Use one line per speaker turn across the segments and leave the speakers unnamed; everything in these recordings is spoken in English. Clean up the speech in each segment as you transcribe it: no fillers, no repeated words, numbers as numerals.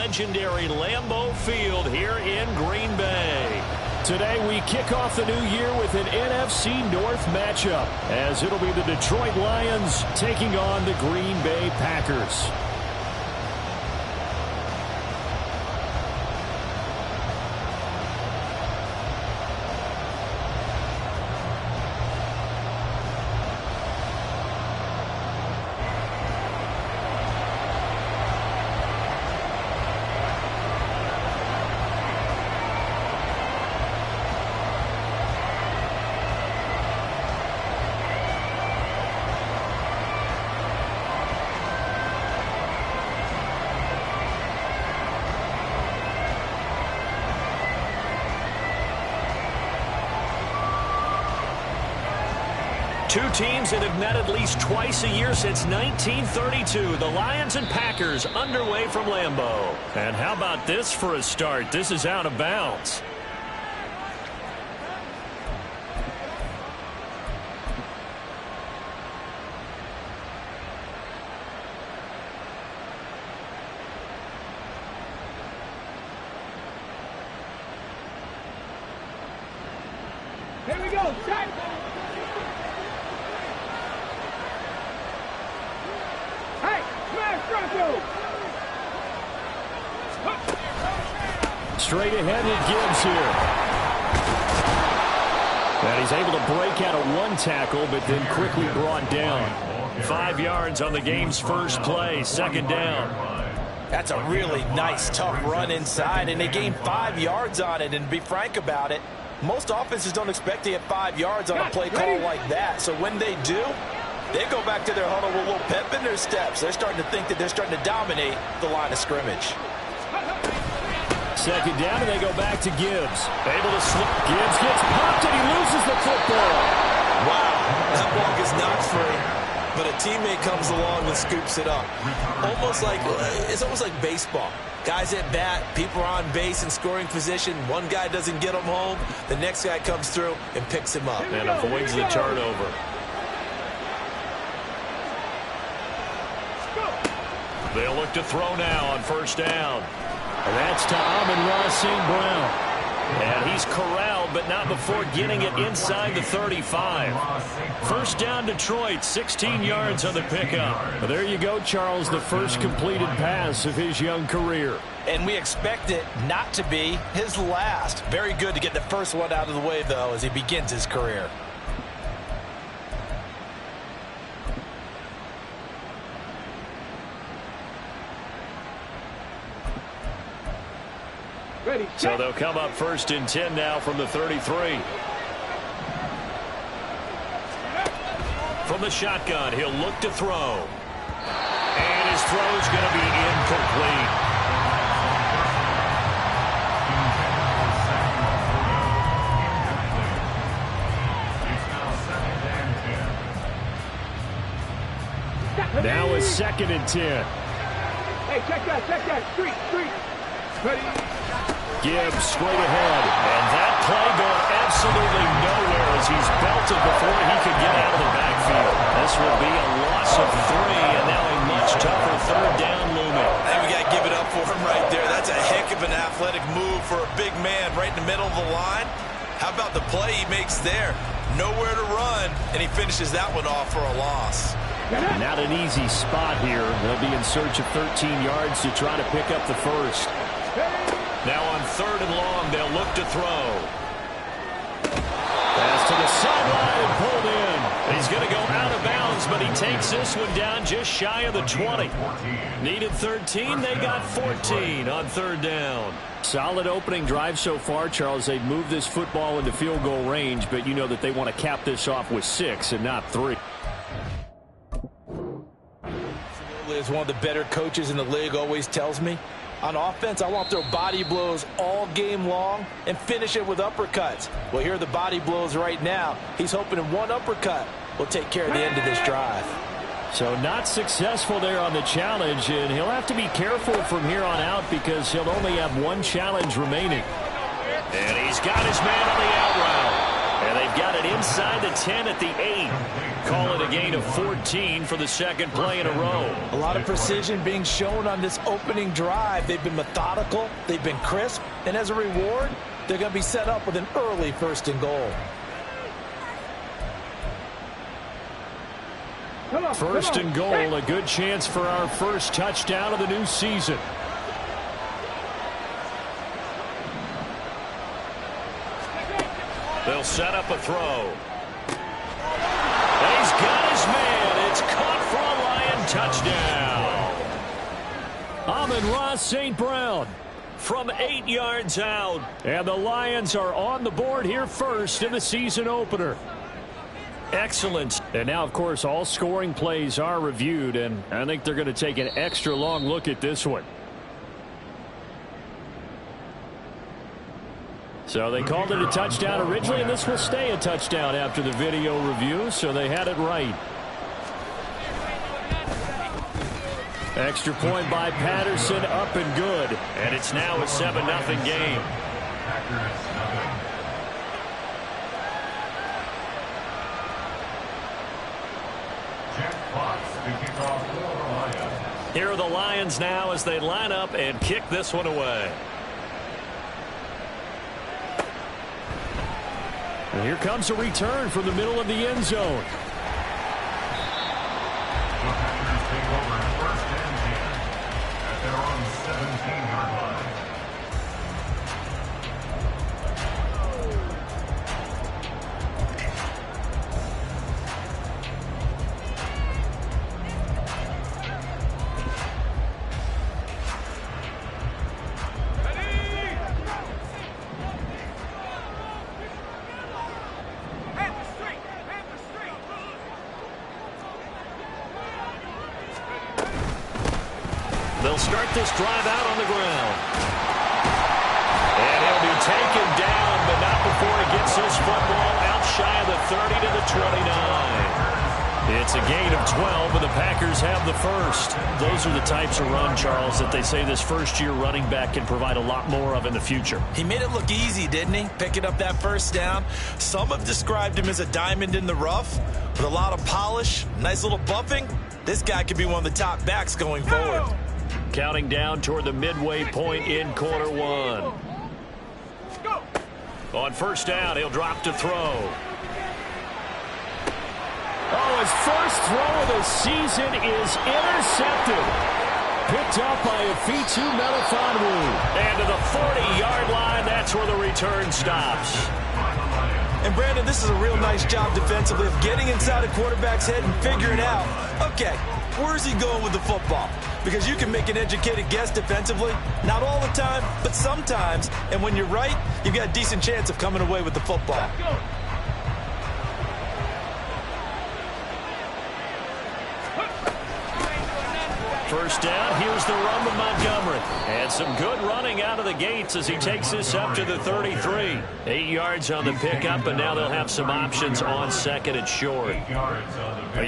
legendary Lambeau Field here in Green Bay. Today we kick off the new year with an NFC North matchup, as it'll be the Detroit Lions taking on the Green Bay Packers. Two teams that have met at least twice a year since 1932. The Lions and Packers underway from Lambeau. And how about this for a start? This is out of bounds.
Here we go. Set.
Straight ahead with Gibbs here. And he's able to break out of one tackle, but then quickly brought down. 5 yards on the game's first play, second down.
That's a really nice, tough run inside, and they gained 5 yards on it. And to be frank about it, most offenses don't expect to get 5 yards on a play call like that. So when they do, they go back to their huddle with a little pep in their steps. They're starting to think that they're starting to dominate the line of scrimmage.
Second down, and they go back to Gibbs. Able to slip. Gibbs gets popped, and he loses the football.
Wow, that ball is not free, but a teammate comes along and scoops it up. It's almost like baseball. Guys at bat, people are on base in scoring position. One guy doesn't get him home. The next guy comes through and picks him up.
And avoids the turnover. They'll look to throw now on first down. And that's to Amon-Ra St. Brown. And he's corralled, but not before getting it inside the 35. First down, Detroit, 16 yards on the pickup. Well, there you go, Charles, the first completed pass of his young career.
And we expect it not to be his last. Very good to get the first one out of the way, though, as he begins his career.
So they'll come up first and 10 now from the 33. From the shotgun, he'll look to throw. And his throw is going to be incomplete. Now a second and 10.
Hey, check that. Street. Ready.
Gibbs straight ahead, and that play going absolutely nowhere as he's belted before he could get out of the backfield. This will be a loss of 3, and now a much tougher third down looming.
And we got to give it up for him right there. That's a heck of an athletic move for a big man right in the middle of the line. How about the play he makes there? Nowhere to run, and he finishes that one off for a loss.
Not an easy spot here. They'll be in search of 13 yards to try to pick up the first. Now on third and long, they'll look to throw. Pass to the sideline and pulled in. He's going to go out of bounds, but he takes this one down just shy of the 20. Needed 13, they got 14 on third down. Solid opening drive so far, Charles. They've moved this football into field goal range, but you know that they want to cap this off with 6 and not 3.
As one of the better coaches in the league always tells me, on offense, I want to throw body blows all game long and finish it with uppercuts. Well, here are the body blows right now. He's hoping in one uppercut will take care of the end of this drive.
So not successful there on the challenge, and he'll have to be careful from here on out because he'll only have one challenge remaining. And he's got his man on the out route. And they've got it inside the 10 at the 8. Call it a gain of 14 for the second play in a row.
A lot of precision being shown on this opening drive. They've been methodical, they've been crisp, and as a reward, they're going to be set up with an early 1st and goal.
First and goal, a good chance for our first touchdown of the new season. They'll set up a throw. He's got his man. It's caught for a Lion touchdown. Amon-Ra St. Brown from 8 yards out. And the Lions are on the board here first in the season opener. Excellent. And now, of course, all scoring plays are reviewed, and I think they're going to take an extra long look at this one. So they called it a touchdown originally, and this will stay a touchdown after the video review, so they had it right. Extra point by Patterson, up and good. And it's now a 7-0 game. Here are the Lions now as they line up and kick this one away. And here comes a return from the middle of the end zone.
The Packers take over 1st and 10 at their own 17-yard line.
They'll start this drive out on the ground. And he'll be taken down, but not before he gets his football out shy of the 30 to the 29. It's a gain of 12, and the Packers have the first. Those are the types of run, Charles, that they say this first-year running back can provide a lot more of in the future.
He made it look easy, didn't he? Picking up that 1st down. Some have described him as a diamond in the rough with a lot of polish, nice little buffing. This guy could be one of the top backs going forward.
Counting down toward the midway point in quarter one. On 1st down, he'll drop to throw. Oh, his first throw of the season is intercepted. Picked up by Afitu Melifonwu. And to the 40-yard line, that's where the return stops.
And, Brandon, this is a real nice job defensively of getting inside a quarterback's head and figuring out, okay, where's he going with the football? Because you can make an educated guess defensively. Not all the time, but sometimes. And when you're right, you've got a decent chance of coming away with the football.
First down, here's the run with Montgomery. And some good running out of the gates as he takes this up to the 33. 8 yards on the pickup, and now they'll have some options on 2nd and short.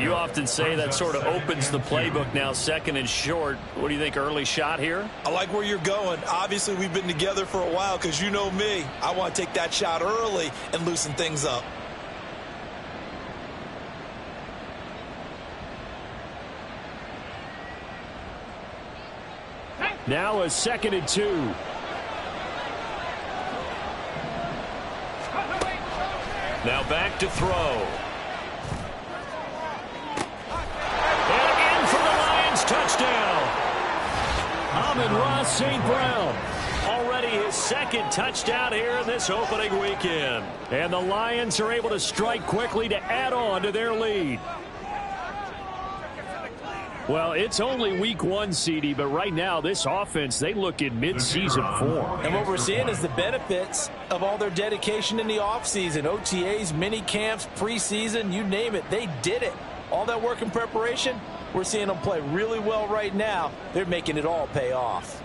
You often say that sort of opens the playbook now, 2nd and short. What do you think, early shot here?
I like where you're going. Obviously, we've been together for a while because you know me. I want to take that shot early and loosen things up.
Now a 2nd and 2. Now back to throw. And in for the Lions touchdown. Amon-Ra St. Brown. Already his 2nd touchdown here in this opening weekend. And the Lions are able to strike quickly to add on to their lead. Well, it's only week 1, CD, but right now this offense, they look in mid-season form.
And what we're seeing is the benefits of all their dedication in the offseason. OTAs, mini camps, preseason, you name it, they did it. All that work and preparation, we're seeing them play really well right now. They're making it all pay off.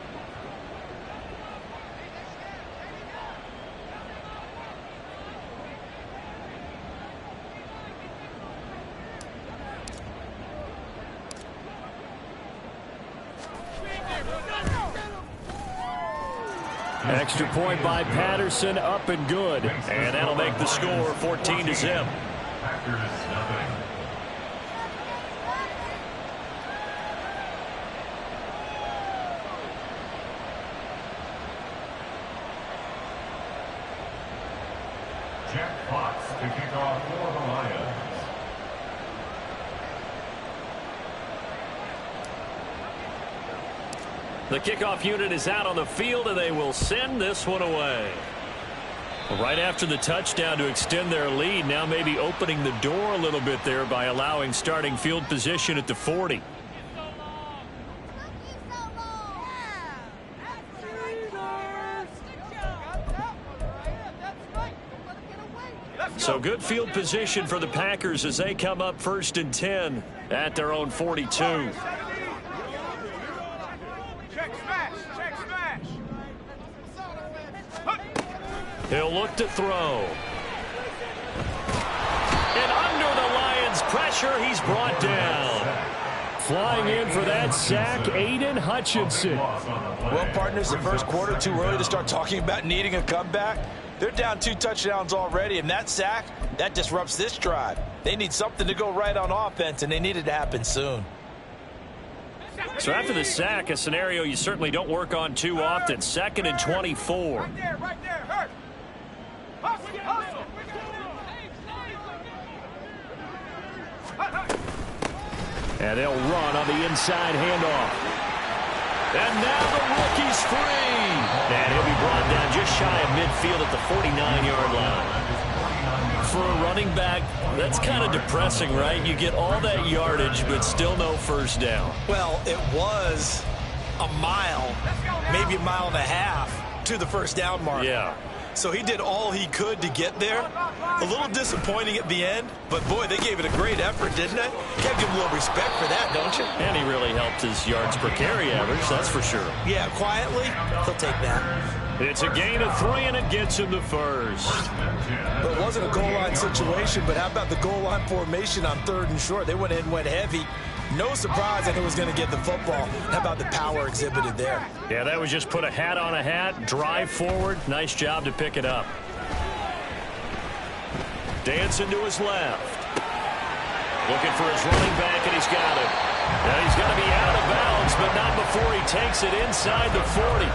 Extra point by Patterson, up and good. And that'll make the score 14-0.
Packers nothing. Jack Fox to kick off for the Lions.
The kickoff unit is out on the field, and they will send this one away. Right after the touchdown to extend their lead, now maybe opening the door a little bit there by allowing starting field position at the 40. So good field position for the Packers as they come up 1st and 10 at their own 42. He'll look to throw. And under the Lions' pressure, he's brought down. Flying in for that sack, Aiden Hutchinson.
Well, partners, the first quarter, too early to start talking about needing a comeback. They're down 2 touchdowns already, and that sack, that disrupts this drive. They need something to go right on offense, and they need it to happen soon.
So after the sack, a scenario you certainly don't work on too often. 2nd and 24.
Right there, hurt. Hustle.
And they'll run on the inside handoff. And now the rookie's free. And he'll be brought down just shy of midfield at the 49-yard line. For a running back, that's kind of depressing, right? You get all that yardage, but still no first down.
Well, it was a mile, maybe a mile and a half to the first down mark.
Yeah.
So he did all he could to get there. A little disappointing at the end, but boy, they gave it a great effort, didn't they? You gotta give him a little respect for that, don't you?
And he really helped his yards per carry average, that's for sure.
Yeah, quietly, he'll take that.
It's a gain of 3, and it gets him the first.
But it wasn't a goal line situation, but how about the goal line formation on 3rd and short? They went ahead and went heavy. No surprise that it was going to get the football. How about the power exhibited there?
Yeah, that was just put a hat on a hat, drive forward. Nice job to pick it up. Dancing to his left. Looking for his running back, and he's got it. Now he's going to be out of bounds, but not before he takes it inside the 40.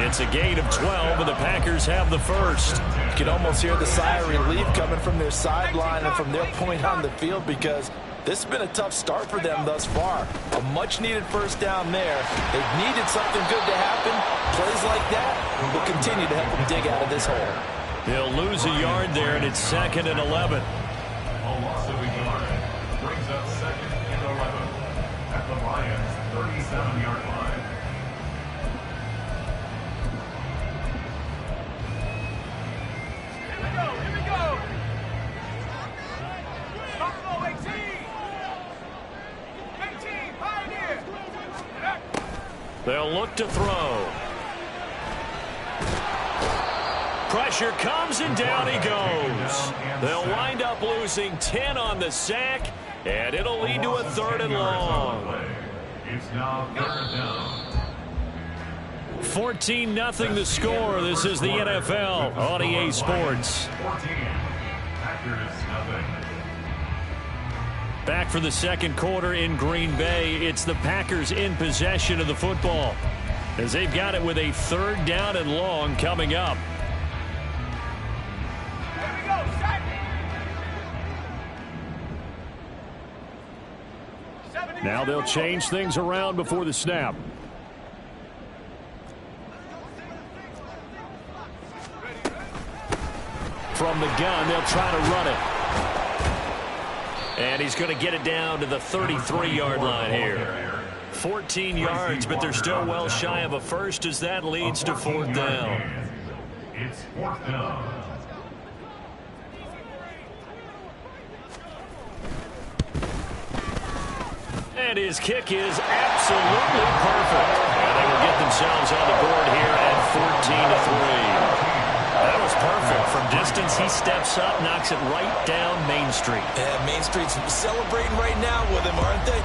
It's a gain of 12, and the Packers have the first.
You can almost hear the sigh of relief coming from their sideline and from their point on the field, because this has been a tough start for them thus far. A much-needed first down there. They've needed something good to happen. Plays like that will continue to help them dig out of this hole.
They'll lose a yard there, and it's 2nd and 11.
A loss of a yard brings up 2nd and 11 at the Lions' 37-yard line.
Here we go. Buffalo 18, Pioneer.
They'll look to throw. Pressure comes, and down he goes. They'll wind up losing 10 on the sack, and it'll lead to a 3rd and long.
It's now 3rd down.
14-0 the score. This is the NFL on EA Sports.
14. Packers nothing.
Back for the second quarter in Green Bay. It's the Packers in possession of the football, as they've got it with a 3rd down and long coming up. Now they'll change things around before the snap. From the gun, they'll try to run it. And he's going to get it down to the 33-yard line here. 14 yards, but they're still well shy of a first as that leads to 4th down.
It's 4th down.
And his kick is absolutely perfect. And they will get themselves on the board here at 14-3. That was perfect. From distance, he steps up, knocks it right down Main Street.
Yeah, Main Street's celebrating right now with him, aren't they?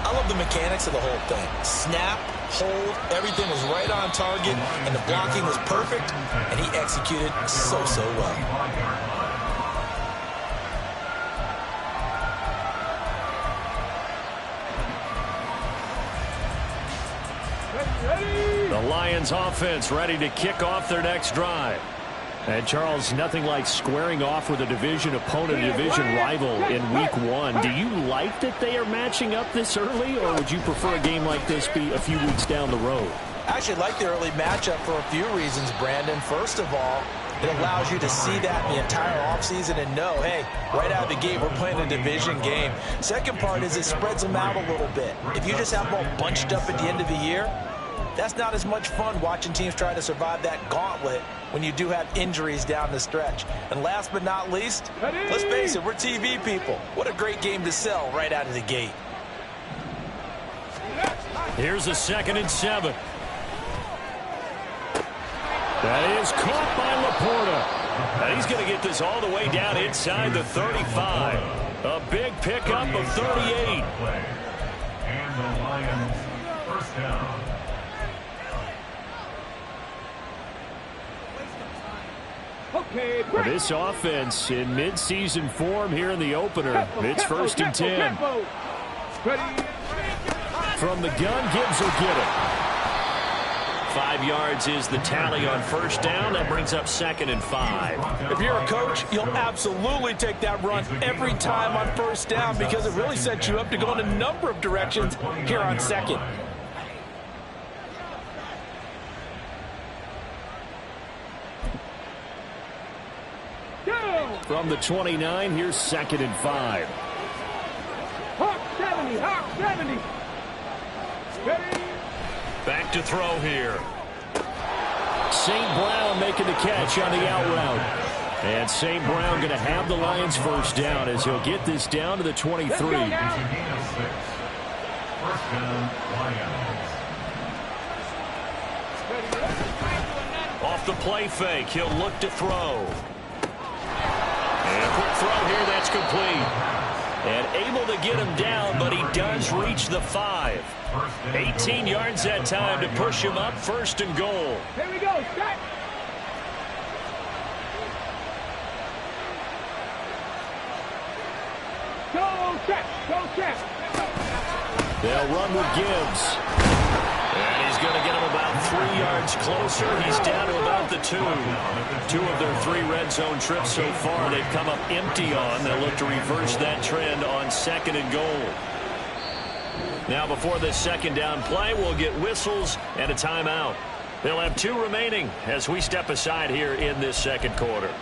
I love the mechanics of the whole thing. Snap, hold, everything was right on target, and the blocking was perfect, and he executed so well.
The Lions offense ready to kick off their next drive. And Charles, nothing like squaring off with a division opponent, a division rival in week 1. Do you like that they are matching up this early, or would you prefer a game like this be a few weeks down the road?
I actually like the early matchup for a few reasons, Brandon. First of all, it allows you to see that in the entire offseason and know, hey, right out of the gate, we're playing a division game. Second part is it spreads them out a little bit. If you just have them all bunched up at the end of the year, that's not as much fun watching teams try to survive that gauntlet when you do have injuries down the stretch. And last but not least, let's face it, we're TV people. What a great game to sell right out of the gate.
Here's a 2nd and 7. That is caught by Laporta. And he's going to get this all the way down inside the 35. A big pickup of 38.
And the Lions first down.
This offense in midseason form here in the opener. It's 1st and 10. From the gun, Gibbs will get it. 5 yards is the tally on 1st down. That brings up 2nd and 5.
If you're a coach, you'll absolutely take that run every time on 1st down because it really sets you up to go in a number of directions here on 2nd.
From the 29, here's 2nd and 5.
Hawk 70, Hawk 70. Ready?
Back to throw here. St. Brown making the catch on the out route. And St. Brown going to have the Lions 1st down as he'll get this down to the 23.
First down, Lions.
Off the play fake, he'll look to throw. And a quick throw here, that's complete. And able to get him down, but he does reach the 5. 18 yards that time to push him up 1st and goal.
Here we go, set. Go, set, go, set.
They'll run with Gibbs. And he's going to get him about 3 yards closer. He's down to about the 2. 2 of their 3 red zone trips so far they've come up empty on. They'll look to reverse that trend on 2nd and goal. Now before this 2nd down play, we'll get whistles and a timeout. They'll have 2 remaining as we step aside here in this 2nd quarter.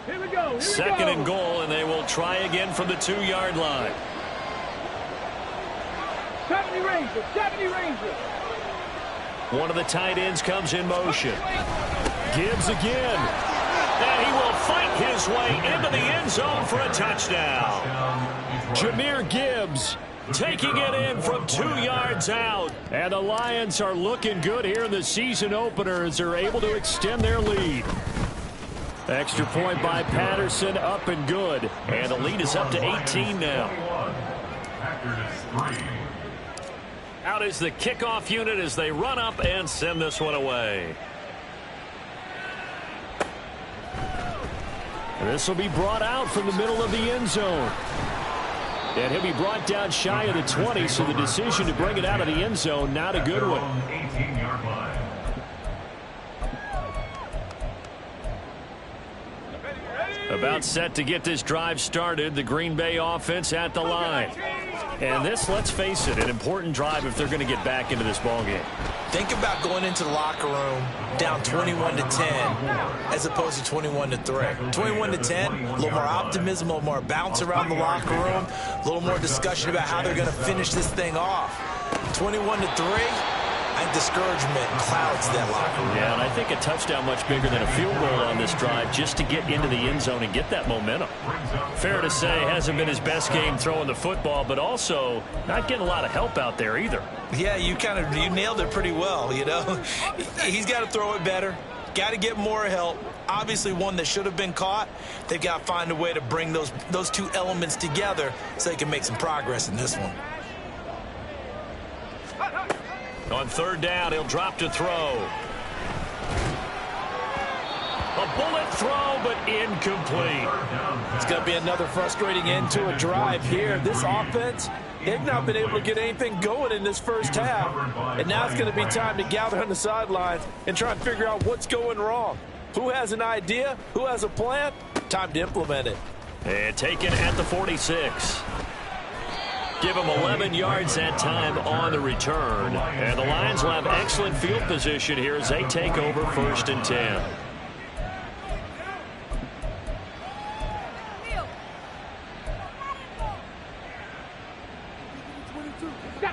Here we go.
2nd and goal, and they will try again from the 2-yard line.
70 Rangers, 70 Rangers.
One of the tight ends comes in motion. Gibbs again. And he will fight his way into the end zone for a touchdown. Jahmyr Gibbs taking it in from 2 yards out. And the Lions are looking good here in the season opener as they're able to extend their lead. Extra point by Patterson, up and good. And the lead is up to 18 now. Out is the kickoff unit as they run up and send this one away. And this will be brought out from the middle of the end zone. And he'll be brought down shy of the 20, so the decision to bring it out of the end zone, not a good one.
18-yard line.
About set to get this drive started, the Green Bay offense at the line. And this, let's face it, an important drive if they're going to get back into this ballgame.
Think about going into the locker room down 21-10 as opposed to 21-3. 21-10, a little more optimism, a little more bounce around the locker room, a little more discussion about how they're going to finish this thing off. 21-3, And discouragement clouds that locker room.
Yeah, and I think a touchdown much bigger than a field goal on this drive just to get into the end zone and get that momentum. Fair to say, hasn't been his best game throwing the football, but also not getting a lot of help out there either.
Yeah, you nailed it pretty well, you know. He's got to throw it better. Got to get more help. Obviously one that should have been caught. They've got to find a way to bring those two elements together so they can make some progress in this one.
On third down, he'll drop to throw. A bullet throw, but incomplete.
It's going to be another frustrating end to a drive here. This offense, they've not been able to get anything going in this first half. And now it's going to be time to gather on the sidelines and try and figure out what's going wrong. Who has an idea? Who has a plan? Time to implement it.
And taken at the 46. Give him 11 yards that time on the return. And the Lions will have excellent field position here as they take over 1st and 10.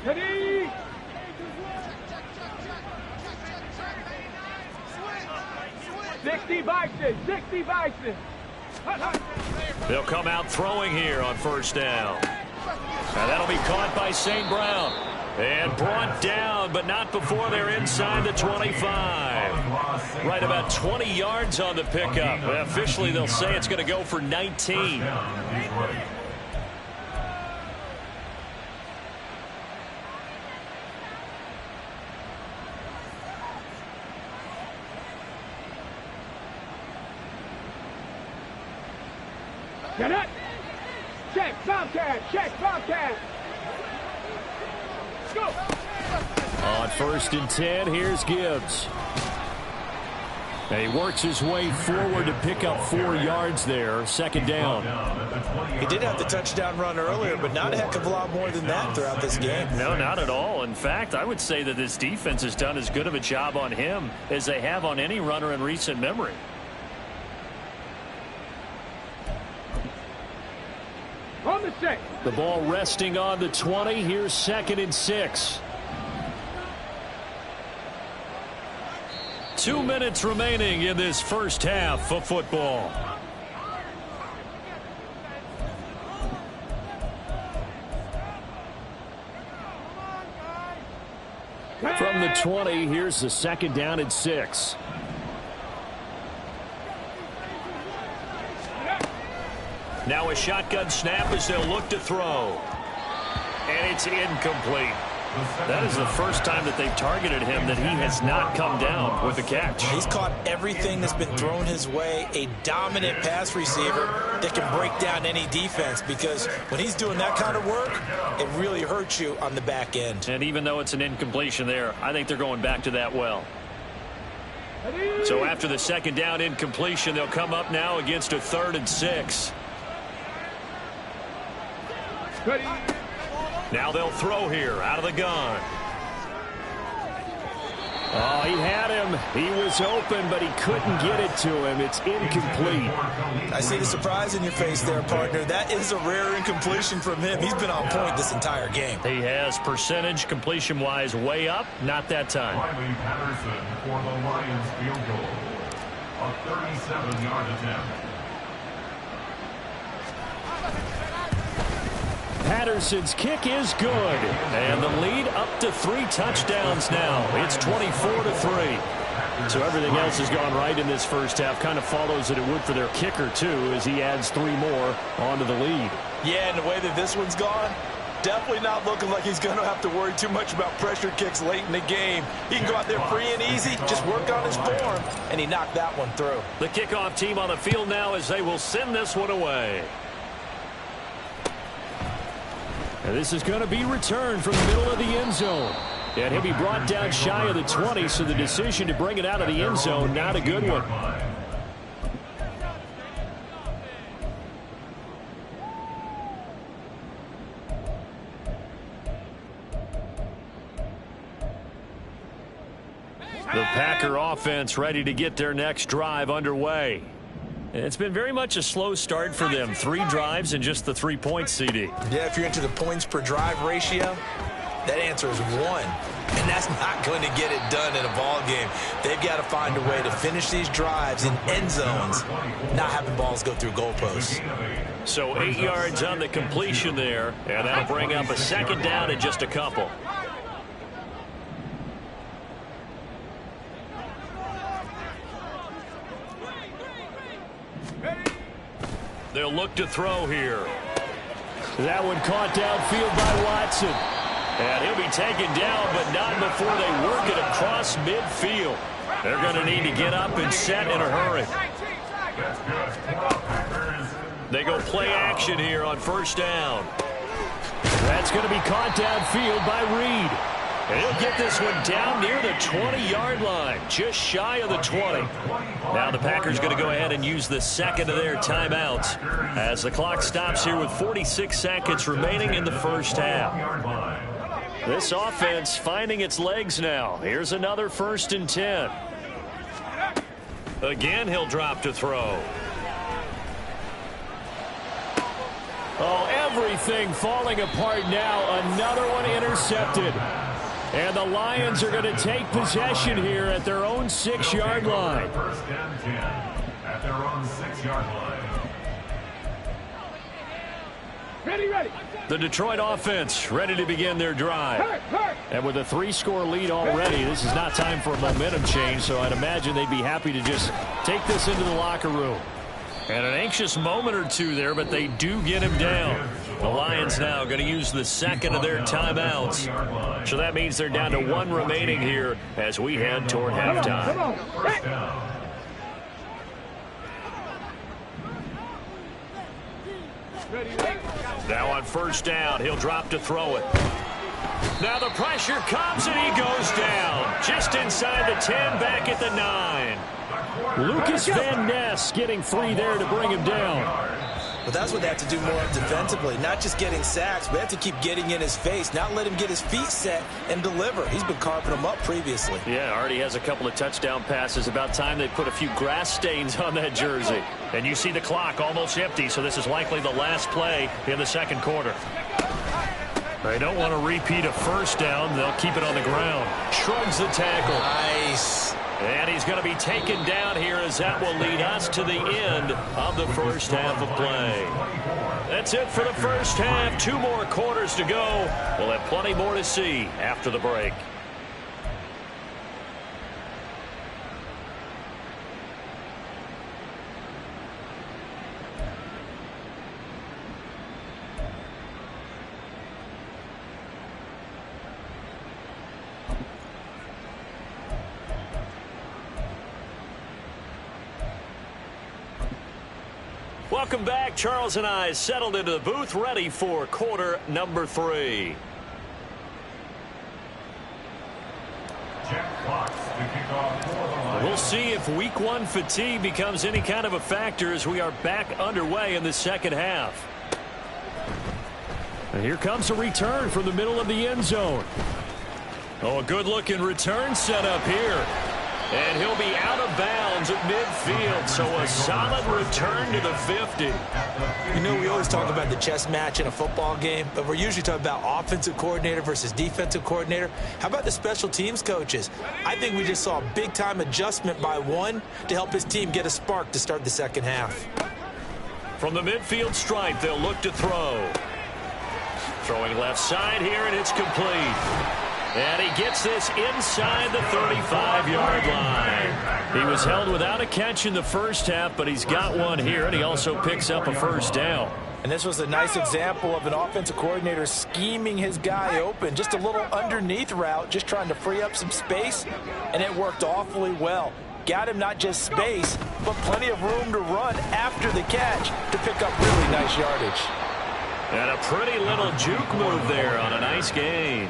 Ready? 60 Bison, 60 Bison.
They'll come out throwing here on 1st down. And that'll be caught by St. Brown. And brought down, but not before they're inside the 25. Right about 20 yards on the pickup. Officially, they'll say it's going to go for 19.
Get it. Check, Bobcat, check, Bobcat. Go.
On 1st and 10, here's Gibbs. And he works his way forward to pick up 4 yards there. 2nd down.
He did have the touchdown run earlier, but not a heck of a lot more than that throughout this game.
No, not at all. In fact, I would say that this defense has done as good of a job on him as they have on any runner in recent memory.
On the 6.
The ball resting on the 20. Here's 2nd and 6. 2 minutes remaining in this first half of football. From the 20, here's the 2nd down and 6. Now a shotgun snap as they'll look to throw. And it's incomplete. That is the first time that they've targeted him that he has not come down with a catch.
He's caught everything that's been thrown his way. A dominant pass receiver that can break down any defense, because when he's doing that kind of work, it really hurts you on the back end.
And even though it's an incompletion there, I think they're going back to that well. So after the 2nd down incompletion, they'll come up now against a 3rd and 6.
Ready.
Now they'll throw here out of the gun. Oh, he had him. He was open, but he couldn't get it to him. It's incomplete.
I see the surprise in your face there, partner. That is a rare incompletion from him. He's been on point this entire game.
He has percentage completion-wise way up. Not that time.
Riley Patterson for the Lions field goal. A 37-yard attempt.
Patterson's kick is good. And the lead up to 3 touchdowns now. It's 24-3. So everything else has gone right in this first half. Kind of follows that it would for their kicker, too, as he adds 3 more onto the lead.
Yeah, and the way that this one's gone, definitely not looking like he's going to have to worry too much about pressure kicks late in the game. He can go out there free and easy, just work on his form, and he knocked that one through.
The kickoff team on the field now as they will send this one away. And this is going to be returned from the middle of the end zone. And he'll be brought down shy of the 20, so the decision to bring it out of the end zone, not a good one. The Packer offense ready to get their next drive underway. It's been very much a slow start for them. 3 drives and just the 3 points, CD.
Yeah, if you're into the points per drive ratio,
That answer is 1. And that's not going to get it done in a ball game. They've got to find a way to finish these drives in end zones, not having balls go through goalposts.
So 8 yards on the completion there, and that'll bring up a second down in just a couple. They'll look to throw here. That one caught downfield by Watson. And he'll be taken down, but not before they work it across midfield. They're going to need to get up and set in a hurry. They go play action here on first down. That's going to be caught downfield by Reed. And he'll get this one down near the 20-yard line, just shy of the 20. Now the Packers going to go ahead and use the second of their timeouts as the clock stops here with 46 seconds remaining in the first half. This offense finding its legs now. Here's another 1st and 10. Again, he'll drop to throw. Oh, everything falling apart now. Another one intercepted. And the Lions are going to take possession here at their own 6-yard line.
1st and 10 at their own 6-yard line.
Ready.
The Detroit offense ready to begin their drive. And with a 3-score lead already, this is not time for a momentum change, so I'd imagine they'd be happy to just take this into the locker room. And an anxious moment or two there, but they do get him down. The Lions now going to use the second of their timeouts. So that means they're down to 1 remaining here as we head toward halftime. Now on first down, he'll drop to throw it. Now the pressure comes and he goes down. Just inside the 10, back at the 9. Lucas Van Ness getting 3 there to bring him down.
But that's what they have to do more of defensively, not just getting sacks, but they have to keep getting in his face, not let him get his feet set and deliver. He's been carving them up previously.
Yeah, already has a couple of touchdown passes. About time they put a few grass stains on that jersey. And you see the clock almost empty, so this is likely the last play in the second quarter. They don't want to repeat a first down. They'll keep it on the ground. Shrugs the tackle.
Nice.
And he's going to be taken down here as that will lead us to the end of the first half of play. That's it for the first half. 2 more quarters to go. We'll have plenty more to see after the break. Welcome back. Charles and I settled into the booth, ready for quarter number 3. We'll see if week 1 fatigue becomes any kind of a factor as we are back underway in the second half. And here comes a return from the middle of the end zone. Oh, a good-looking return set up here. And he'll be out of bounds at midfield, so a solid return to the 50.
You know, we always talk about the chess match in a football game, but we're usually talking about offensive coordinator versus defensive coordinator. How about the special teams coaches? I think we just saw a big-time adjustment by one to help his team get a spark to start the second half.
From the midfield stripe, they'll look to throw. Throwing left side here, and it's complete. And he gets this inside the 35-yard line. He was held without a catch in the first half, but he's got one here, and he also picks up a first down.
And this was a nice example of an offensive coordinator scheming his guy open. Just a little underneath route, just trying to free up some space, and it worked awfully well. Got him not just space, but plenty of room to run after the catch to pick up really nice yardage.
And a pretty little juke move there on a nice gain.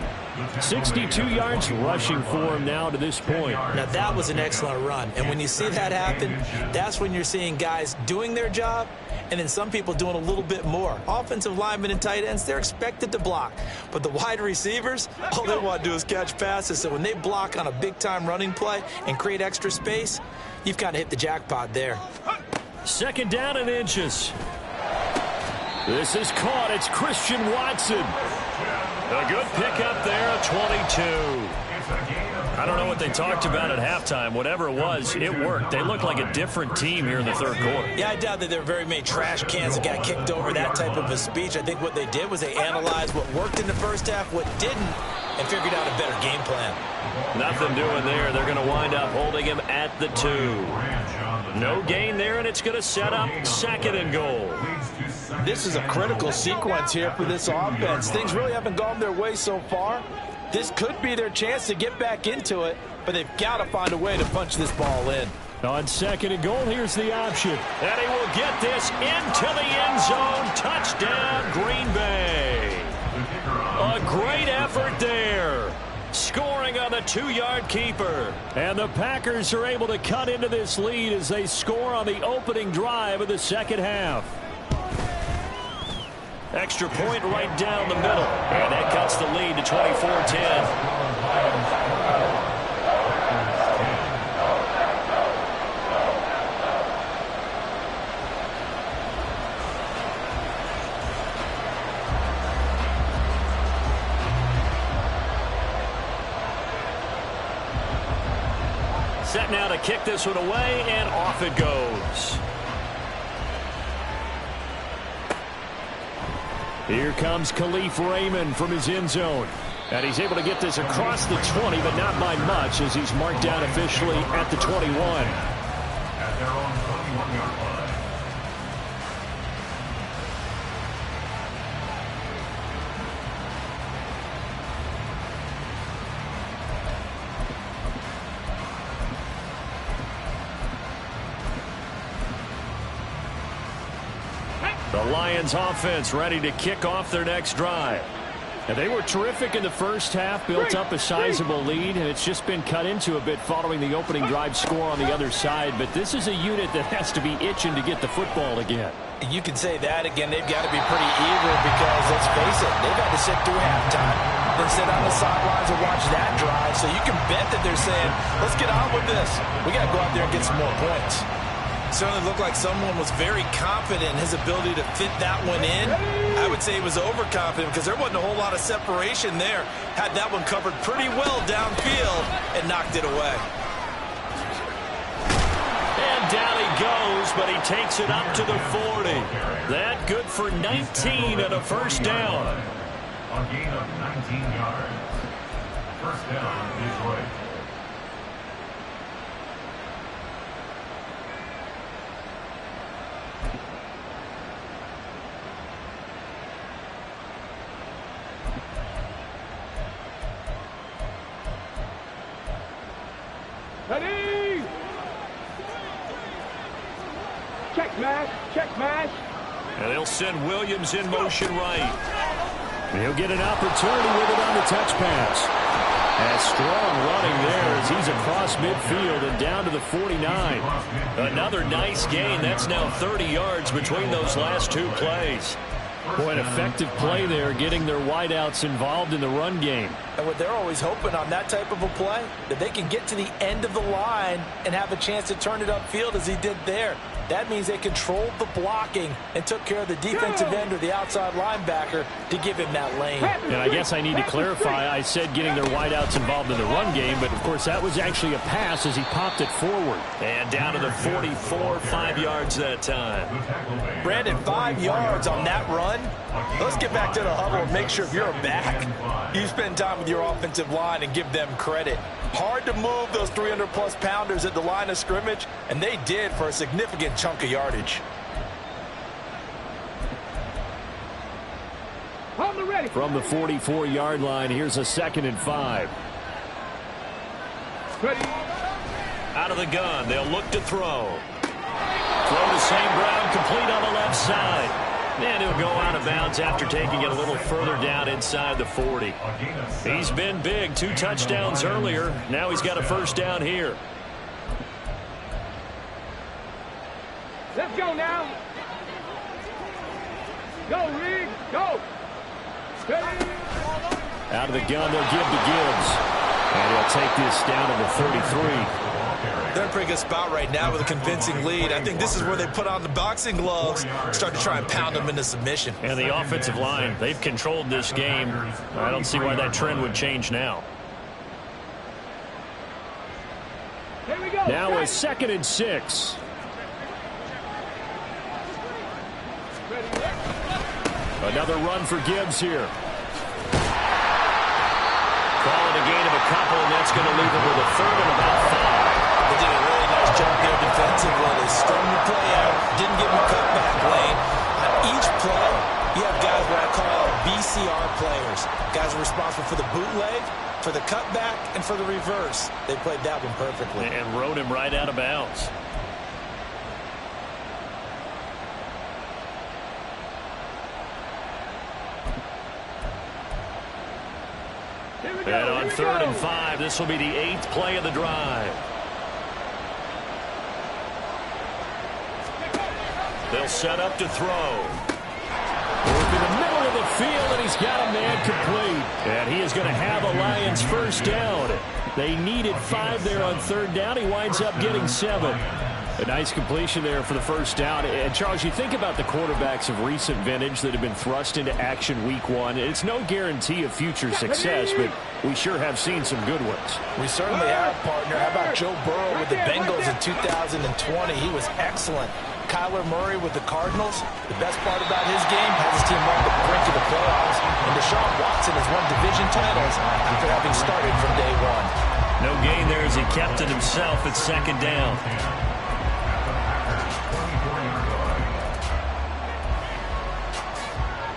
62 yards rushing for him now to this point.
Now, that was an excellent run. And when you see that happen, that's when you're seeing guys doing their job and then some people doing a little bit more. Offensive linemen and tight ends, they're expected to block. But the wide receivers, all they want to do is catch passes. So when they block on a big-time running play and create extra space, you've kind of hit the jackpot there.
Second down and inches. This is caught. It's Christian Watson. A good pickup there, a 22. I don't know what they talked about at halftime. Whatever it was, it worked. They looked like a different team here in the third quarter.
Yeah, I doubt that there were very many trash cans that got kicked over, that type of a speech. I think what they did was they analyzed what worked in the first half, what didn't, and figured out a better game plan.
Nothing doing there. They're going to wind up holding him at the 2. No gain there, and it's going to set up 2nd and goal.
This is a critical sequence here for this offense. Things really haven't gone their way so far. This could be their chance to get back into it, but they've got to find a way to punch this ball in.
On 2nd and goal, here's the option. And he will get this into the end zone. Touchdown, Green Bay. A great effort there. Scoring on the 2-yard keeper. And the Packers are able to cut into this lead as they score on the opening drive of the second half. Extra point right down the middle. And that cuts the lead to 24-10. Set now to kick this one away, and off it goes. Here comes Khalif Raymond from his end zone. And he's able to get this across the 20, but not by much, as he's marked down officially at the 21.
At their own 21-yard line.
The Lions offense ready to kick off their next drive. And they were terrific in the first half, built up a sizable lead, and it's just been cut into a bit following the opening drive score on the other side. But this is a unit that has to be itching to get the football again.
You can say that again. They've got to be pretty eager because, let's face it, they've had to sit through halftime, then sit on the sidelines and watch that drive. So you can bet that they're saying, let's get on with this. We got to go out there and get some more points.
Certainly looked like someone was very confident in his ability to fit that one in. I would say he was overconfident because there wasn't a whole lot of separation there. Had that one covered pretty well downfield and knocked it away.
And down he goes, but he takes it up to the 40. That good for 19 and a first down.
A gain of 19 yards. First down, Detroit.
Ready! Check mash, check mash.
And they'll send Williams in motion right. He'll get an opportunity with it on the touch pass. And strong running there as he's across midfield and down to the 49. Another nice gain. That's now 30 yards between those last two plays. Boy, an effective play there, getting their wideouts involved in the run game.
And what they're always hoping on that type of a play, that they can get to the end of the line and have a chance to turn it upfield as he did there. That means they controlled the blocking and took care of the defensive end or the outside linebacker to give him that lane.
And I guess I need to clarify, I said getting their wideouts involved in the run game, but of course that was actually a pass as he popped it forward. And down to the 44, 5 yards that time.
Brandon, 5 yards on that run. Let's get back to the huddle and make sure if you're a back, you spend time with your offensive line and give them credit. Hard to move those 300-plus pounders at the line of scrimmage, and they did for a significant chunk of yardage.
From the 44-yard line, here's a 2nd and 5.
Ready.
Out of the gun, they'll look to throw. Throw to St. Brown, complete on the left side. And he'll go out of bounds after taking it a little further down inside the 40. He's been big, 2 touchdowns earlier. Now he's got a first down here.
Let's go now. Go, Reed, go. Ready.
Out of the gun, they'll give to Gibbs. And he'll take this down to the 33.
They're in a pretty good spot right now with a convincing lead. I think this is where they put on the boxing gloves, start to try and pound them into submission.
And the offensive line, they've controlled this game. I don't see why that trend would change now.
Here we go.
Now a 2nd and 6. Another run for Gibbs here. Calling a gain of a couple, and that's going to leave him with a 3rd and about 5.
They did a really nice job there defensively. They strung the play out, didn't give him a cutback lane. On each play, you have guys what I call BCR players. Guys are responsible for the bootleg, for the cutback, and for the reverse. They played that one perfectly.
And rode him right out of bounds. And on 3rd and 5, this will be the 8th play of the drive. They'll set up to throw. Work in the middle of the field, and he's got a man complete. And he is going to have a Lions first down. They needed 5 there on 3rd down. He winds up getting 7. A nice completion there for the first down. And, Charles, you think about the quarterbacks of recent vintage that have been thrust into action week 1. It's no guarantee of future success, but we sure have seen some good ones.
We certainly have, partner. How about Joe Burrow with the Bengals in 2020? He was excellent. Kyler Murray with the Cardinals. The best part about his game, has his team on the brink of the playoffs. And Deshaun Watson has won division titles after having started from day 1.
No gain there as he kept it himself at 2nd down.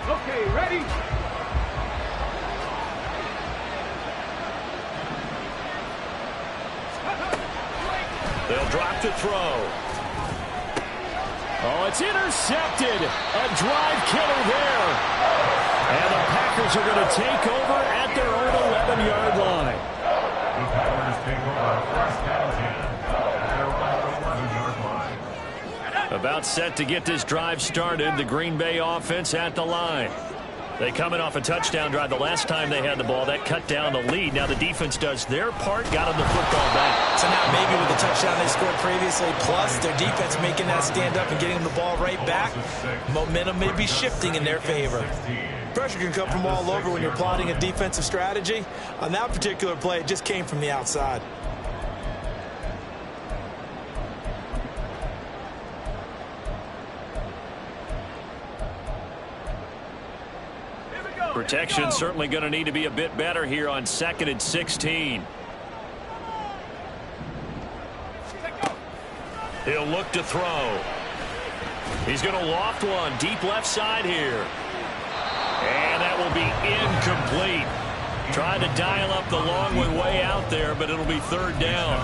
Okay, ready?
They'll drop to throw. Oh, it's intercepted. A drive killer there. And the Packers are going to take over at their own 11-yard line.
The Packers take over 1st and 10 at their own 11-yard line.
About set to get this drive started. The Green Bay offense at the line. They coming off a touchdown drive the last time they had the ball. That cut down the lead. Now the defense does their part, got them the football back.
So now maybe with the touchdown they scored previously, plus their defense making that stand up and getting them the ball right back, momentum may be shifting in their favor. Pressure can come from all over when you're plotting a defensive strategy. On that particular play, it just came from the outside.
Protection certainly going to need to be a bit better here on 2nd and 16. He'll look to throw. He's going to loft one deep left side here. And that will be incomplete. Trying to dial up the long one way out there, but it'll be 3rd down.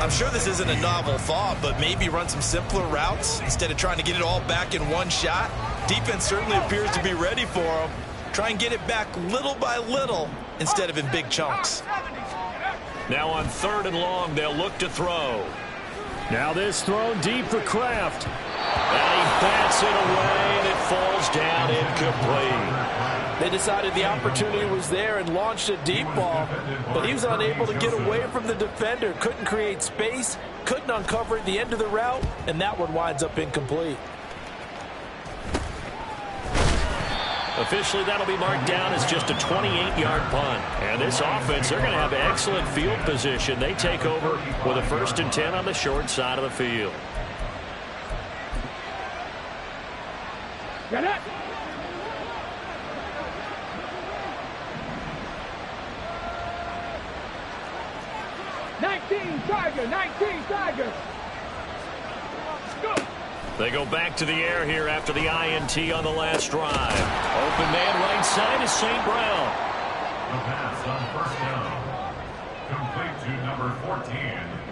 I'm sure this isn't a novel thought, but maybe run some simpler routes instead of trying to get it all back in one shot. Defense certainly appears to be ready for them. Try and get it back little by little instead of in big chunks.
Now on 3rd and long, they'll look to throw. Now this thrown deep for Kraft. And he bats it away, and it falls down incomplete.
They decided the opportunity was there and launched a deep ball, but he was unable to get away from the defender. Couldn't create space, couldn't uncover the end of the route, and that one winds up incomplete.
Officially, that'll be marked down as just a 28-yard punt. And this offense, they're going to have excellent field position. They take over with a 1st and 10 on the short side of the field.
Get it! Nineteen Tiger! Go!
They go back to the air here after the INT on the last drive. Open man right side is St. Brown.
The pass on 1st down. Complete to number 14,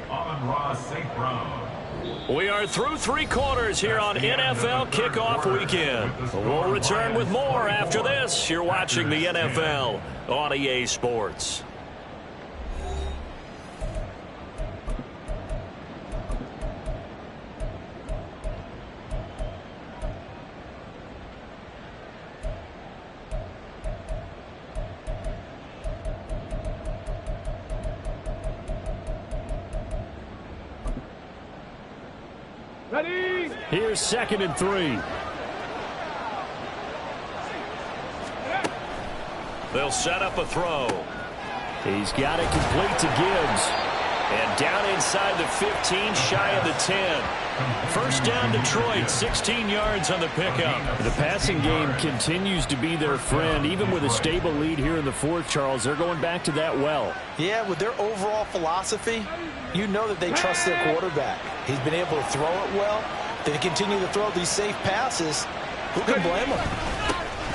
Amon-Ra St. Brown.
We are through 3 quarters here on NFL Kickoff Weekend. We'll return with more after this. You're watching the NFL on EA Sports.
Ready?
Here's 2nd and 3. They'll set up a throw. He's got it complete to Gibbs. And down inside the 15, shy of the 10. First down, Detroit, 16 yards on the pickup. The passing game continues to be their friend. Even with a stable lead here in the fourth, Charles, they're going back to that well.
Yeah, with their overall philosophy, you know that they trust their quarterback. He's been able to throw it well. They continue to throw these safe passes. Who can blame them?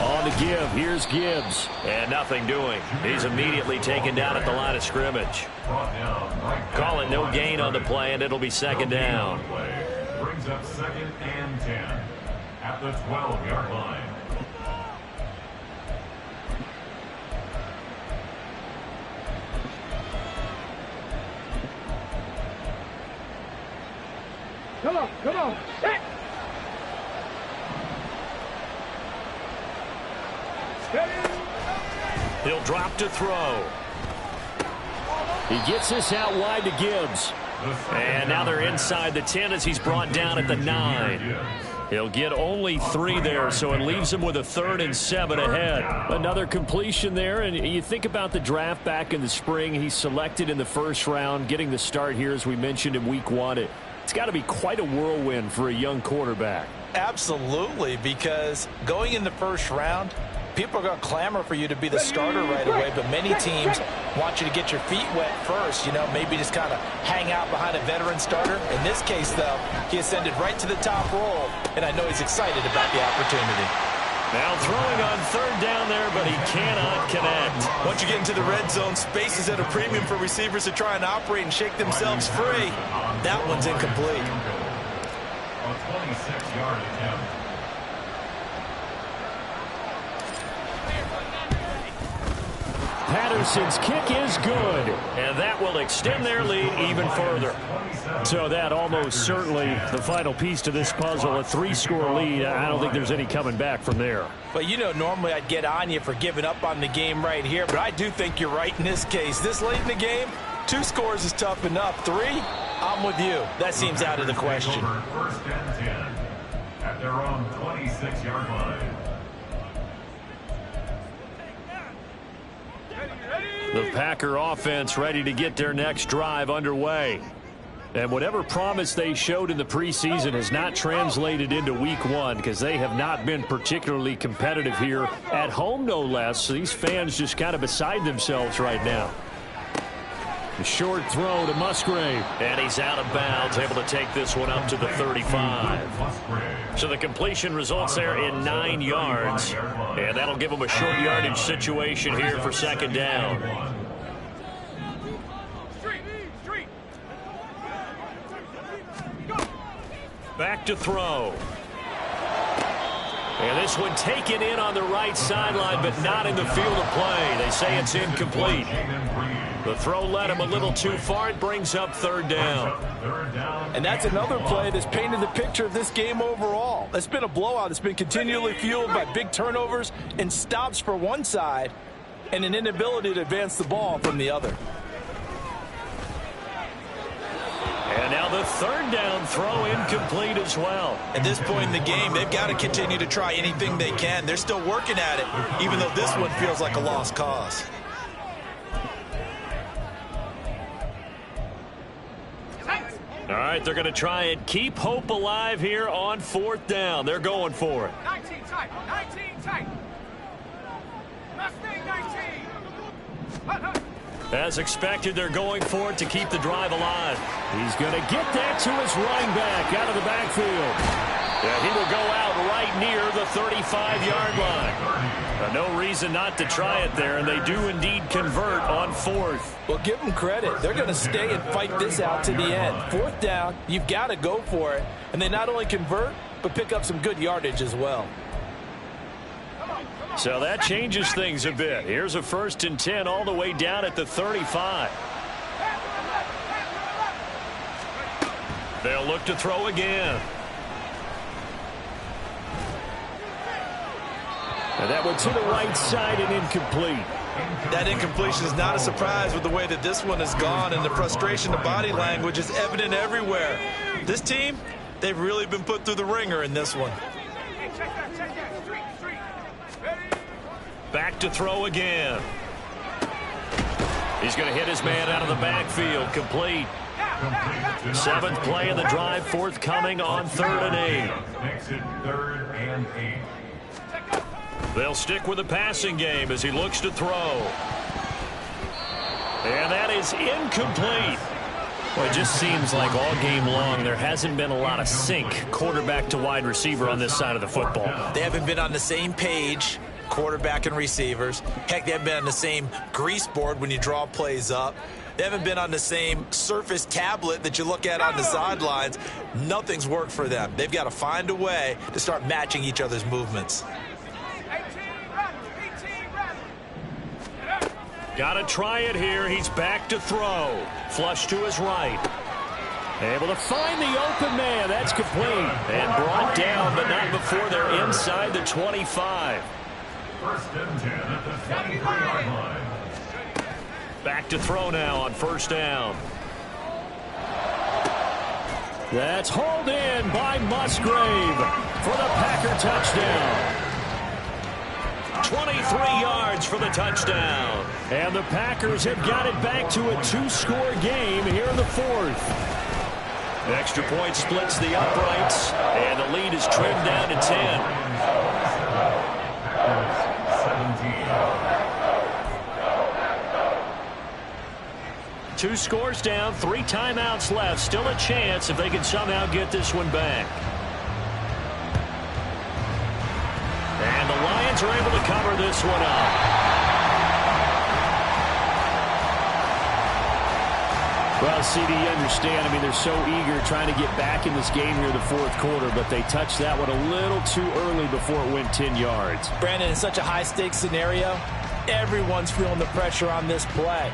On to give. Here's Gibbs. And nothing doing. He's immediately taken down at the line of scrimmage. Call it no gain on the play, and it'll be 2nd down.
Brings up 2nd and 10 at the 12-yard line.
Come on, come on. Set.
He'll drop to throw. He gets this out wide to Gibbs. And now they're inside the 10 as he's brought down at the 9. He'll get only 3 there, so it leaves him with a 3rd and 7 ahead. Another completion there, and you think about the draft back in the spring. He's selected in the first round, getting the start here, as we mentioned, in week 1. It's got to be quite a whirlwind for a young quarterback.
Absolutely, because going in the first round, people are going to clamor for you to be the starter right away, but many teams want you to get your feet wet first, you know, maybe just kind of hang out behind a veteran starter. In this case, though, he ascended right to the top roll, and I know he's excited about the opportunity.
Now throwing on 3rd down there, but he cannot connect.
Once you get into the red zone, space is at a premium for receivers to try and operate and shake themselves free. That one's incomplete.
A 26-yard attempt.
Patterson's kick is good, and that will extend their lead even further. So that almost certainly the final piece to this puzzle, a 3-score lead. I don't think there's any coming back from there.
But, you know, normally I'd get on you for giving up on the game right here, but I do think you're right in this case. This late in the game, 2 scores is tough enough. 3, I'm with you. That seems out of the question.
1st and 10 at their own 26-yard line.
The Packer offense ready to get their next drive underway. And whatever promise they showed in the preseason has not translated into week 1 because they have not been particularly competitive here at home, no less. So these fans just kind of beside themselves right now. The short throw to Musgrave. And he's out of bounds, able to take this one up to the 35. So the completion results there in 9 yards. And that'll give them a short yardage situation here for 2nd down. Back to throw. And this one taken in on the right sideline, but not in the field of play. They say it's incomplete. The throw led him a little too far. It brings up 3rd down.
And that's another play that's painted the picture of this game overall. It's been a blowout. It's been continually fueled by big turnovers and stops for one side and an inability to advance the ball from the other.
And now the 3rd down throw incomplete as well.
At this point in the game, they've got to continue to try anything they can. They're still working at it, even though this one feels like a lost cause.
All right, they're going to try and keep hope alive here on 4th down. They're going for it.
19 tight. 19 tight. Mustang 19.
As expected, they're going for it to keep the drive alive. He's going to get that to his running back out of the backfield. Yeah, he will go out right near the 35-yard line. No reason not to try it there, and they do indeed convert on 4th.
Well, give them credit. They're going to stay and fight this out to the end. 4th down, you've got to go for it. And they not only convert, but pick up some good yardage as well.
So that changes things a bit. Here's a 1st and 10 all the way down at the 35. They'll look to throw again. And that one to the right side and incomplete.
That incompletion is not a surprise with the way that this one has gone, and the frustration, the body language is evident everywhere. This team, They've really been put through the ringer in this one.
Hey, check that, check that. Street. Ready?
Back to throw again. He's going to hit his man out of the backfield. Complete. 7th play of the drive, forthcoming on 3rd and 8.
Makes it 3rd and 8.
They'll stick with the passing game as he looks to throw. And that is incomplete. Well, it just seems like all game long there hasn't been a lot of sync quarterback to wide receiver on this side of the football.
They haven't been on the same page, quarterback and receivers. Heck, they haven't been on the same grease board when you draw plays up. They haven't been on the same Surface tablet that you look at on the sidelines. Nothing's worked for them. They've got to find a way to start matching each other's movements.
18 run.
Got to try it here. He's back to throw. Flush to his right. Able to find the open man. That's complete. And brought down, but not before they're inside the 25.
1st and 10 at the 23-yard line.
Back to throw now on 1st down. That's hauled in by Musgrave for the Packer touchdown. 23 yards for the touchdown. And the Packers have got it back to a 2-score game here in the 4th. Extra point splits the uprights, and the lead is trimmed down to 10. 2 scores down, 3 timeouts left. Still a chance if they can somehow get this one back. And the Lions are able to cover this one up. Well, CD, you understand. I mean, they're so eager trying to get back in this game here in the 4th quarter, but they touched that one a little too early before it went 10 yards.
Brandon, in such a high-stakes scenario, everyone's feeling the pressure on this play.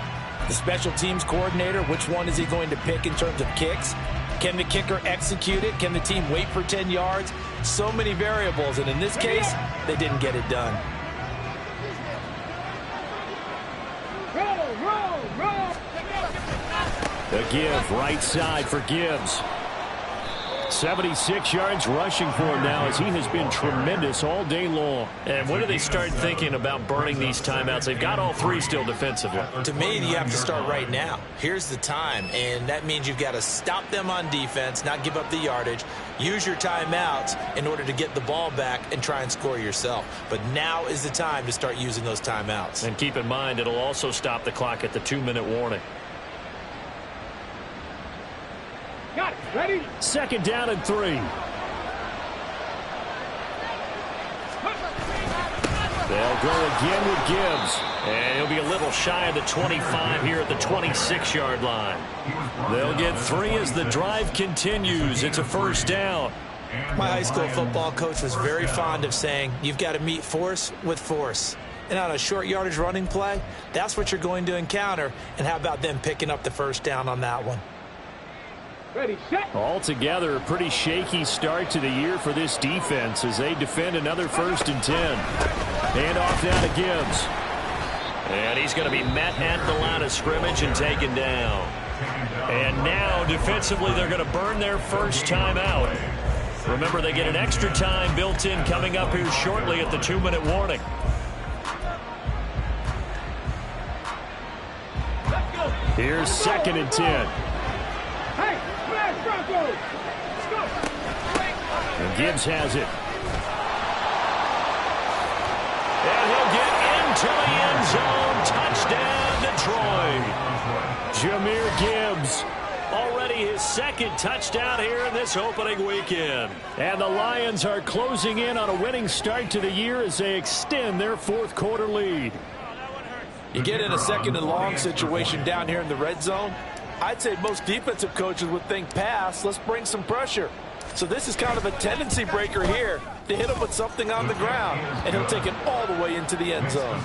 The special teams coordinator, which one is he going to pick in terms of kicks? Can the kicker execute it? Can the team wait for 10 yards? So many variables, and in this case, they didn't get it done.
Roll.
The give, right side for Gibbs. 76 yards rushing for him now as he has been tremendous all day long. And when do they start thinking about burning these timeouts? They've got all 3 still defensively.
To me, you have to start right now. Here's the time, and that means you've got to stop them on defense, not give up the yardage, use your timeouts in order to get the ball back and try and score yourself. But now is the time to start using those timeouts.
And keep in mind, it'll also stop the clock at the 2-minute warning.
Got it. Ready?
2nd down and 3. They'll go again with Gibbs. And he'll be a little shy of the 25 here at the 26-yard line. They'll get 3 as the drive continues. It's a 1st down.
My high school football coach was very fond of saying, you've got to meet force with force. And on a short yardage running play, that's what you're going to encounter. And how about them picking up the 1st down on that one?
Ready, set.
Altogether, a pretty shaky start to the year for this defense as they defend another 1st and 10. Hand off now to Gibbs. And he's going to be met at the line of scrimmage and taken down. And now, defensively, they're going to burn their 1st timeout. Remember, they get an extra time built in coming up here shortly at the 2-minute warning. Here's 2nd and 10.
Hey, flag Broncos. Let's go.
And Gibbs has it. And he'll get into the end zone. Touchdown, Detroit. Jahmyr Gibbs. Already his 2nd touchdown here in this opening weekend. And the Lions are closing in on a winning start to the year as they extend their 4th quarter lead.
You get in a 2nd and long situation down here in the red zone, I'd say most defensive coaches would think pass, let's bring some pressure. So this is kind of a tendency breaker here to hit him with something on the ground, and he'll take it all the way into the end zone.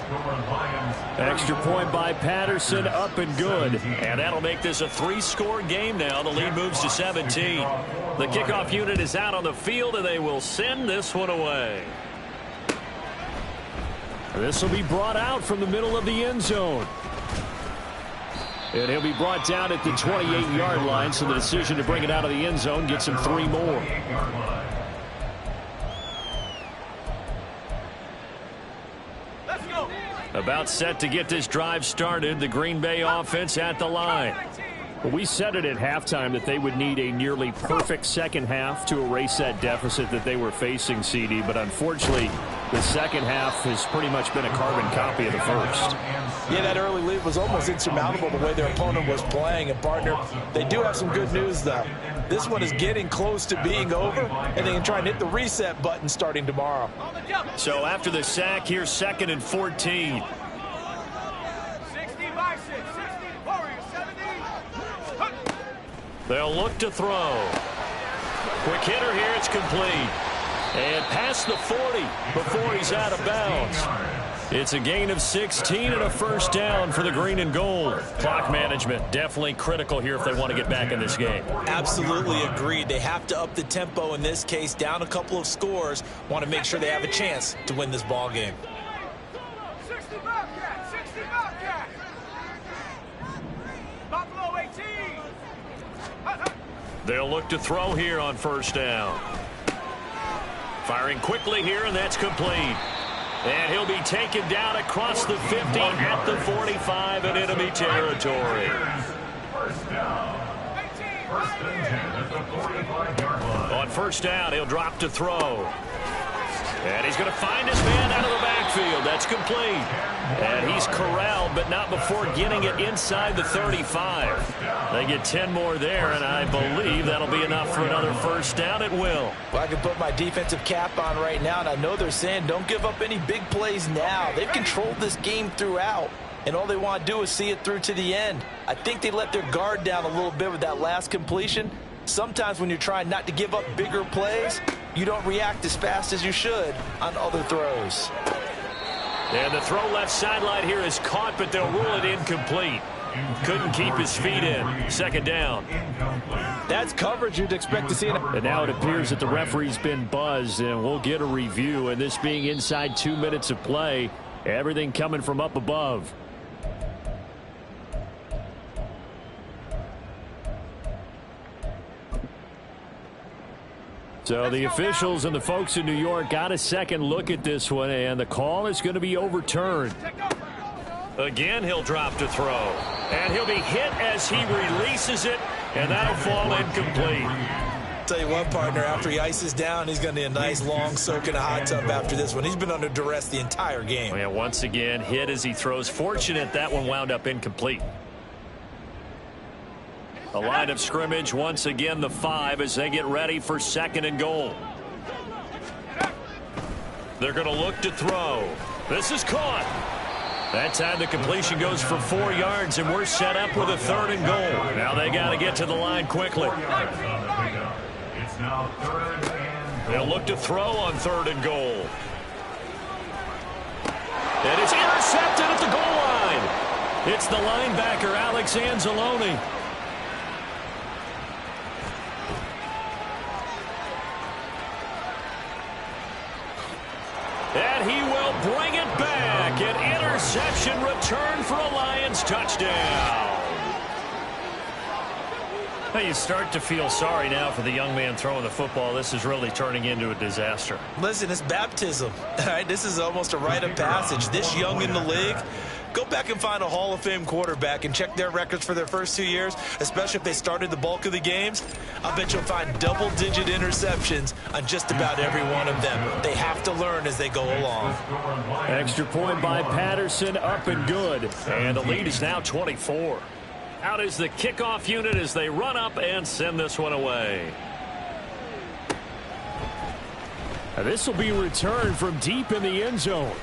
Extra point by Patterson, up and good. And that'll make this a 3-score game now. The lead moves to 17. The kickoff unit is out on the field, and they will send this one away. This will be brought out from the middle of the end zone. And he'll be brought down at the 28-yard line, so the decision to bring it out of the end zone gets him 3 more.
Let's go.
About set to get this drive started, the Green Bay offense at the line. Well, we said it at halftime that they would need a nearly perfect second half to erase that deficit that they were facing, CD. But unfortunately, the second half has pretty much been a carbon copy of the first.
Yeah, that early lead was almost insurmountable the way their opponent was playing. And, partner, they do have some good news, though. This one is getting close to being over, and they can try and hit the reset button starting tomorrow.
So after the sack, here's 2nd and 14.
60 by 6, 60, Warriors, 70.
They'll look to throw. Quick hitter here, it's complete. And past the 40 before he's out of bounds. It's a gain of 16 and a first down for the green and gold. Clock management definitely critical here if they want to get back in this game.
Absolutely agreed. They have to up the tempo in this case, down a couple of scores. Want to make sure they have a chance to win this ball game.
60 Bobcat, 60 Bobcat. Buffalo 18.
They'll look to throw here on first down. Firing quickly here, and that's complete. And he'll be taken down across the 50 at the 45 in enemy territory.
First down. First and 10 at the 45-yard line.
On first down, he'll drop to throw. And he's going to find his man out of the backfield. That's complete. And he's corralled, but not before getting it inside the 35. They get 10 more there, and I believe that'll be enough for another first down. It will.
Well, I can put my defensive cap on right now, and I know they're saying don't give up any big plays now. They've controlled this game throughout, and all they want to do is see it through to the end. I think they let their guard down a little bit with that last completion. Sometimes when you're trying not to give up bigger plays, you don't react as fast as you should on other throws.
And the throw left sideline here is caught, but they'll rule it incomplete. Couldn't keep his feet in. Second down.
That's coverage you'd expect to see.
And now it appears that the referee's been buzzed, and we'll get a review. And this being inside 2 minutes of play, everything coming from up above. So the officials and the folks in New York got a second look at this one, and the call is going to be overturned. Again, he'll drop to throw. And he'll be hit as he releases it, and that'll fall incomplete.
Tell you what, partner, after he ices down, he's going to need a nice long soak in a hot tub after this one. He's been under duress the entire game.
And once again, hit as he throws. Fortunate that one wound up incomplete. A line of scrimmage, once again the 5 as they get ready for 2nd and goal. They're going to look to throw. This is caught. That time the completion goes for 4 yards, and we're set up with a 3rd and goal. Now they got to get to the line quickly.
It's now 3rd and goal.
They'll look to throw on 3rd and goal. And it's intercepted at the goal line. It's the linebacker, Alex Anzalone. And he will bring it back. An interception return for a Lions touchdown. Now you start to feel sorry now for the young man throwing the football. This is really turning into a disaster.
Listen, it's baptism. All right, this is almost a rite of passage. This young in the league, go back and find a Hall of Fame quarterback and check their records for their first 2 years, especially if they started the bulk of the games. I bet you'll find double-digit interceptions on just about every one of them. They have to learn as they go along.
Extra point by Patterson, up and good. And the lead is now 24. Out is the kickoff unit as they run up and send this one away. Now this will be returned from deep in the end zone.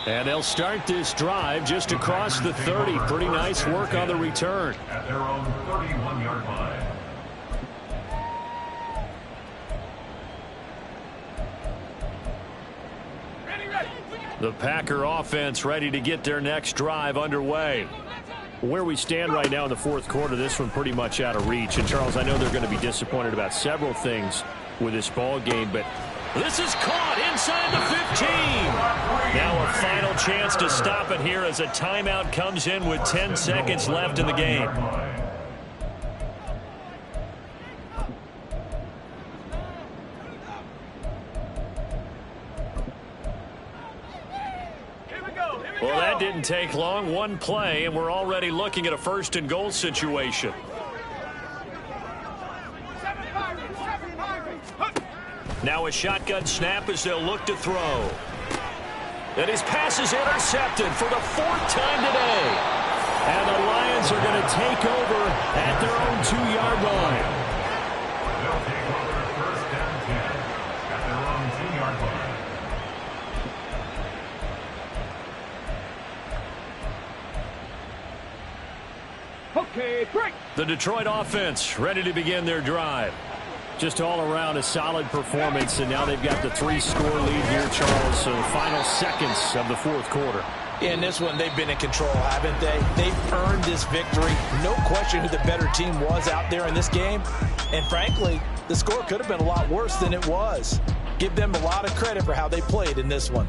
And they'll start this drive just across the 30. Pretty nice work on the return.
At their own 31-yard line.
The Packer offense ready to get their next drive underway. Where we stand right now in the fourth quarter, this one pretty much out of reach. And, Charles, I know they're going to be disappointed about several things with this ball game, but This is caught inside the 15. Now a final chance to stop it here as a timeout comes in with 10 seconds left in the game. Well, that didn't take long. One play, and we're already looking at a first-and-goal situation. Now a shotgun snap as they'll look to throw. And his pass is intercepted for the 4th time today. And the Lions are going to take over at their own 2-yard line.
They'll take over first down 10 at their own 2-yard line.
Okay, break.
The Detroit offense ready to begin their drive. Just all around a solid performance, and now they've got the 3-score lead here, Charles. So the final seconds of the 4th quarter.
In this one, they've been in control, haven't they? They've earned this victory. No question who the better team was out there in this game. And frankly, the score could have been a lot worse than it was. Give them a lot of credit for how they played in this one.